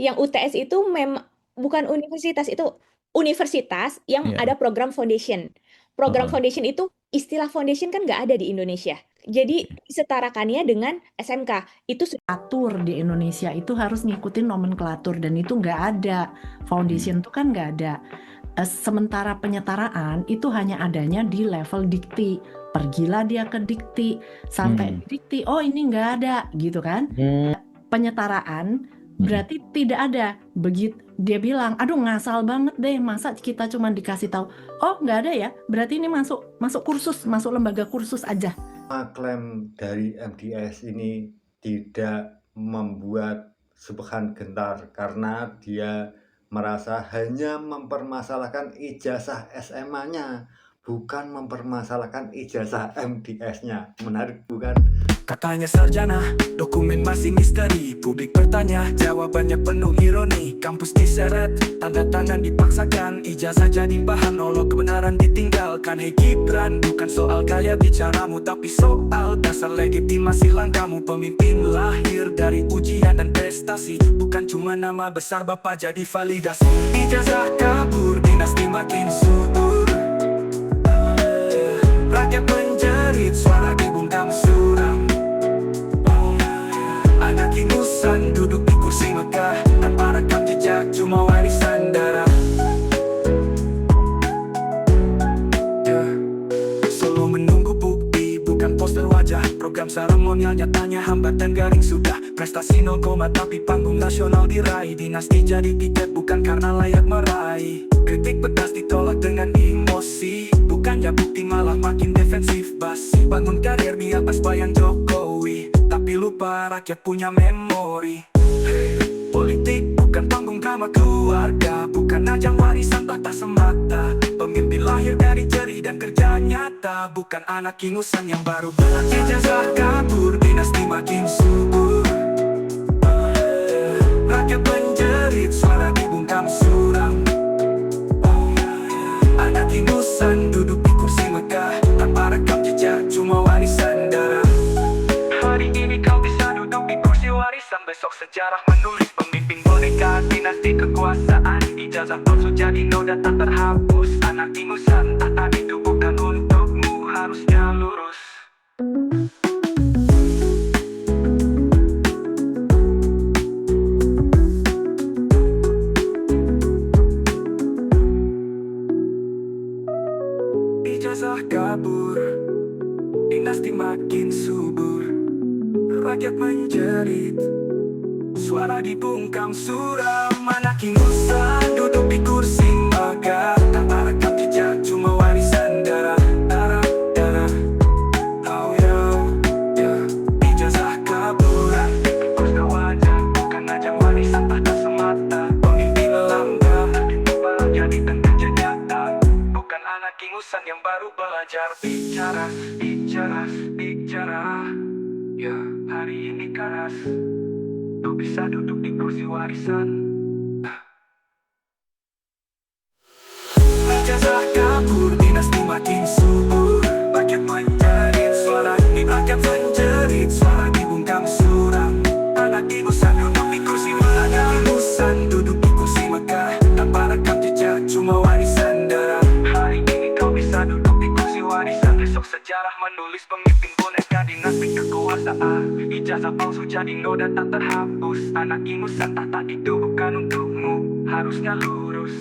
Yang UTS itu bukan universitas, itu universitas yang Iya. ada program foundation. Program Heeh. foundation itu istilah foundation kan nggak ada di Indonesia. Jadi disetarakannya dengan SMK. Itu Atur di Indonesia itu harus ngikutin nomenklatur dan itu nggak ada. Hmm. Foundation itu kan nggak ada. Sementara penyetaraan itu hanya adanya di level dikti. Pergilah dia ke dikti, sampai Hmm. di dikti, oh ini nggak ada gitu kan. Hmm. Penyetaraan Hmm. berarti tidak ada. Begitu dia bilang, aduh ngasal banget deh, masa kita cuma dikasih tahu, oh nggak ada ya, berarti ini masuk kursus, masuk lembaga kursus aja. Klaim dari MDS ini tidak membuat Subhan gentar karena dia merasa hanya mempermasalahkan ijazah SMA-nya, bukan mempermasalahkan ijazah MDS-nya. Menarik bukan? Katanya sarjana, dokumen masih misteri. Publik bertanya, jawabannya penuh ironi. Kampus diseret, tanda tangan dipaksakan. Ijazah jadi bahan, olo kebenaran ditinggalkan. Hei Gibran, bukan soal gaya bicaramu, tapi soal dasar legitimasi langkahmu. Pemimpin lahir dari ujian dan prestasi, bukan cuma nama besar bapak jadi validasi. Ijazah kabur, dinasti makin subur. Rakyat menjerit, suara dibungkam suram. Anak ingusan duduk di kursi megah, tanpa rekam jejak, cuma warisan darah. Solo menunggu bukti, bukan poster wajah. Program seremonial nyatanya hambatan garing sudah. Prestasi 0, tapi panggung nasional diraih. Dinasti jadi piket bukan karena layak meraih. Kritik pedas ditolak dengan emosi, bukannya bukti malah makin defensif basi. Bangun karir di atas bayang Jokowi, tapi lupa rakyat punya memori. Politik bukan panggung drama keluarga, bukan ajang warisan tahta semata. Pemimpin lahir dari jerih dan kerja nyata, bukan anak ingusan yang baru belajar. Ijazah kabur, dinasti makin subur. Rakyat menjerit, suara dibungkam suram. Anak ingusan duduk di kursi megah, tanpa rekam jejak, cuma warisan darah. Hari ini kau bisa duduk di kursi warisan, besok sejarah menulis pemimpin boneka dinasti kekuasaan. Ijazah palsu jadi noda tak terhapus. Anak ingusan tak itu bukan untukmu, harusnya lurus. Ijazah kabur, dinasti makin subur. Rakyat menjerit, suara dibungkam suram. Anak ingusan duduk di kursi megah, tanpa rekam jejak, cuma warisan darah. Darah, darah. Oh yo, yo. Ijazah kabur, kursi wajah, bukan ajang warisan tahta semata. Pemimpin langka, diubah jadi kerja nyata, bukan anak ingusan yang baru belajar. Bicara, bicara, bicara. Ya, hari ini keras, kau bisa duduk di kursi warisan. Ijazah kabur, dinasti makin subur. Rakyat menjerit, suara ini rakyat menjerit, suara dibungkam suram. Anak ingusan duduk di kursi megah, anak ingusan duduk di kursi megah, tanpa rekam jejak, cuma warisan darah. Hari ini kau bisa duduk di kursi warisan, besok sejarah menulis pemimpin boneka dinasti kekuasaan. Ijazah palsu jadi noda tak terhapus. Anak ingusan tahta itu bukan untukmu, harusnya lurus.